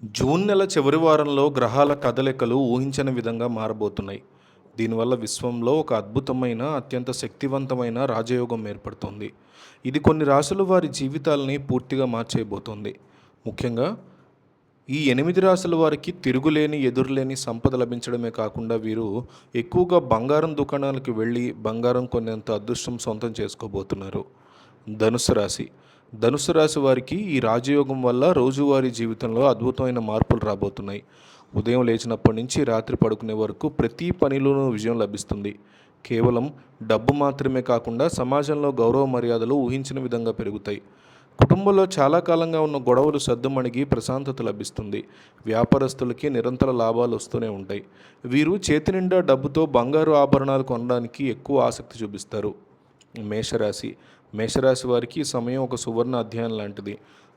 June నెల చివరి వారంలో గ్రహాల కదలికలు ఊహించని విధంగా మారబోతున్నాయి. దీనివల్ల విశ్వంలో ఒక అద్భుతమైన, అత్యంత శక్తివంతమైన రాజయోగం ఏర్పడుతోంది. ఇది కొన్ని రాశుల వారి జీవితాలని పూర్తిగా మార్చేయబోతోంది. ముఖ్యంగా ఈ 8 రాశుల వారికి తిరుగులేని, ఎదురులేని సంపద లభించడమే కాకుండా వీరు ఎక్కువగా బంగారం దుకాణాలకు వెళ్ళి బంగారం కొనేంత అదృష్టం సొంతం చేసుకోబోతున్నారు. ధనుస్సు రాశి. ధనుస్సు రాశి వారికి ఈ రాజయోగం వల్ల రోజువారీ జీవితంలో అద్భుతమైన మార్పులు రాబోతున్నాయి. ఉదయం లేచినప్పటి నుంచి రాత్రి పడుకునే వరకు ప్రతి పనిలోనూ విజయం లభిస్తుంది. కేవలం డబ్బు మాత్రమే కాకుండా సమాజంలో గౌరవ మర్యాదలు ఊహించిన విధంగా పెరుగుతాయి. కుటుంబంలో చాలా కాలంగా ఉన్న గొడవలు సద్దుమణిగి ప్రశాంతత లభిస్తుంది. వ్యాపారస్తులకి నిరంతర లాభాలు వస్తూనే ఉంటాయి. వీరు చేతి నిండా డబ్బుతో బంగారు ఆభరణాలు కొనడానికి ఎక్కువ ఆసక్తి చూపిస్తారు. మేషరాశి. మేషరాశి వారికి ఈ సమయం ఒక సువర్ణ అధ్యాయం లాంటిది.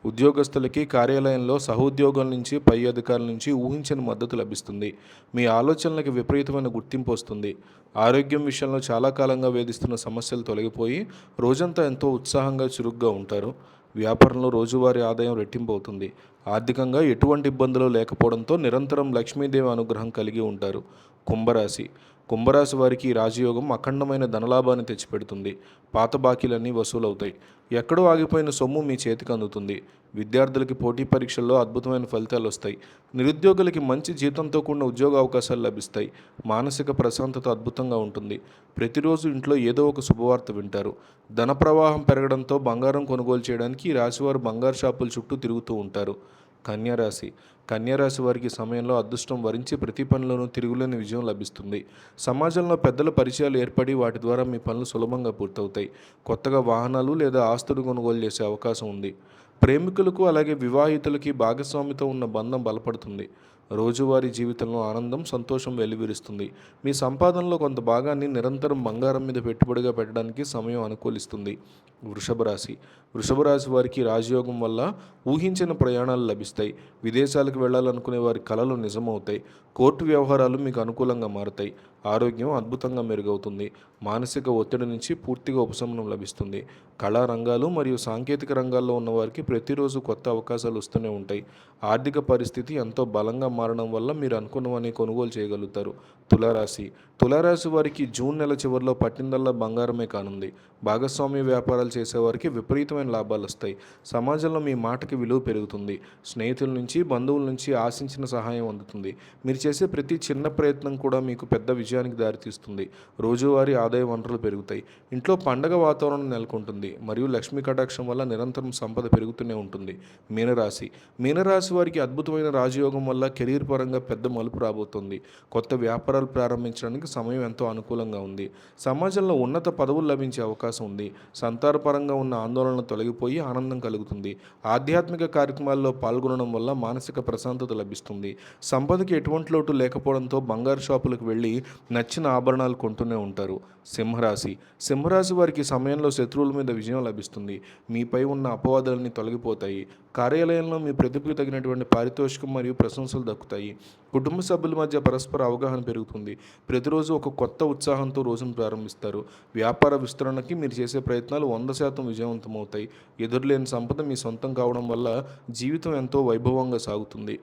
ఉద్యోగస్తులకి కార్యాలయంలో సహోద్యోగుల నుంచి, పై అధికారుల నుంచి ఊహించని మద్దతు లభిస్తుంది. మీ ఆలోచనలకు విపరీతమైన గుర్తింపు వస్తుంది. ఆరోగ్యం విషయంలో చాలా కాలంగా వేధిస్తున్న సమస్యలు తొలగిపోయి రోజంతా ఎంతో ఉత్సాహంగా, చురుగ్గా ఉంటారు. వ్యాపారంలో రోజువారీ ఆదాయం రెట్టింపు అవుతుంది. ఆర్థికంగా ఎటువంటి ఇబ్బందులు లేకపోవడంతో నిరంతరం లక్ష్మీదేవి అనుగ్రహం కలిగి ఉంటారు. కుంభరాశి. కుంభరాశి వారికి ఈ రాజయోగం అఖండమైన ధనలాభాన్ని తెచ్చిపెడుతుంది. పాత బాకీలన్నీ వసూలవుతాయి. ఎక్కడో ఆగిపోయిన సొమ్ము మీ చేతికి అందుతుంది. విద్యార్థులకి పోటీ పరీక్షల్లో అద్భుతమైన ఫలితాలు వస్తాయి. నిరుద్యోగులకి మంచి జీతంతో కూడిన ఉద్యోగ అవకాశాలు లభిస్తాయి. మానసిక ప్రశాంతత అద్భుతంగా ఉంటుంది. ప్రతిరోజు ఇంట్లో ఏదో ఒక శుభవార్త వింటారు. ధన ప్రవాహం పెరగడంతో బంగారం కొనుగోలు చేయడానికి ఈ రాశివారు బంగారు షాపుల చుట్టూ తిరుగుతూ ఉంటారు. కన్యారాశి. కన్యారాశి వారికి సమయంలో అదృష్టం వరించి ప్రతి పనిలోనూ తిరుగులేని విజయం లభిస్తుంది. సమాజంలో పెద్దల పరిచయాలు ఏర్పడి వాటి ద్వారా మీ పనులు సులభంగా పూర్తవుతాయి. కొత్తగా వాహనాలు లేదా ఆస్తులు కొనుగోలు చేసే అవకాశం ఉంది. ప్రేమికులకు అలాగే వివాహితులకి భాగస్వామితో ఉన్న బంధం బలపడుతుంది. రోజువారీ జీవితంలో ఆనందం, సంతోషం వెల్లివిరుస్తుంది. మీ సంపాదనలో కొంత భాగాన్ని నిరంతరం బంగారం మీద పెట్టుబడిగా పెట్టడానికి సమయం అనుకూలిస్తుంది. వృషభ రాశి. వృషభ రాశి వారికి రాజయోగం వల్ల ఊహించిన ప్రయాణాలు లభిస్తాయి. విదేశాలకు వెళ్ళాలనుకునే వారి కలలు నిజమవుతాయి. కోర్టు వ్యవహారాలు మీకు అనుకూలంగా మారుతాయి. ఆరోగ్యం అద్భుతంగా మెరుగవుతుంది. మానసిక ఒత్తిడి నుంచి పూర్తిగా ఉపశమనం లభిస్తుంది. కళా రంగాలు మరియు సాంకేతిక రంగాల్లో ఉన్నవారికి ప్రతిరోజు కొత్త అవకాశాలు వస్తూనే ఉంటాయి. ఆర్థిక పరిస్థితి ఎంతో బలంగా మారడం వల్ల మీరు అనుకున్నవన్నీ కొనుగోలు చేయగలుగుతారు. తులారాశి. తులారాశి వారికి జూన్ నెల చివరిలో పట్టిందల్లా బంగారమే కానుంది. భాగస్వామ్య వ్యాపారాలు చేసేవారికి విపరీతమైన లాభాలు వస్తాయి. సమాజంలో మీ మాటకి విలువ పెరుగుతుంది. స్నేహితుల నుంచి, బంధువుల నుంచి ఆశించిన సహాయం అందుతుంది. మీరు చేసే ప్రతి చిన్న ప్రయత్నం కూడా మీకు పెద్ద విజయానికి దారితీస్తుంది. రోజువారీ ఆదాయ వనరులు పెరుగుతాయి. ఇంట్లో పండగ వాతావరణం నెలకొంటుంది మరియు లక్ష్మీ కటాక్షం వల్ల నిరంతరం సంపద పెరుగుతూనే ఉంటుంది. మీనరాశి. మీనరాశి వారికి అద్భుతమైన రాజయోగం వల్ల కెరీర్ పరంగా పెద్ద మలుపు రాబోతుంది. కొత్త వ్యాపారాలు ప్రారంభించడానికి సమయం ఎంతో అనుకూలంగా ఉంది. సమాజంలో ఉన్నత పదవులు లభించే అవకాశం ఉంది. సంతానపరంగా ఉన్న ఆందోళనలు తొలగిపోయి ఆనందం కలుగుతుంది. ఆధ్యాత్మిక కార్యక్రమాల్లో పాల్గొనడం వల్ల మానసిక ప్రశాంతత లభిస్తుంది. సంపదకి ఎటువంటి లోటు లేకపోవడంతో బంగారు షాపులకు వెళ్ళి నచ్చిన ఆభరణాలు కొంటూనే ఉంటారు. సింహరాశి. సింహరాశి వారికి సమయంలో శత్రువుల మీద విజయం లభిస్తుంది. మీపై ఉన్న అపవాదాలన్నీ తొలగిపోతాయి. కార్యాలయంలో మీ ప్రతిభకు తగినటువంటి పారితోషికం మరియు ప్రశంసలు దక్కుతాయి. కుటుంబ సభ్యుల మధ్య పరస్పర అవగాహన పెరుగుతుంది. ప్రతిరోజు ఒక కొత్త ఉత్సాహంతో రోజును ప్రారంభిస్తారు. వ్యాపార విస్తరణకి మీరు చేసే ప్రయత్నాలు 100% విజయవంతమవుతాయి. ఎదురులేని సంపద మీ సొంతం కావడం వల్ల జీవితం ఎంతో వైభవంగా సాగుతుంది.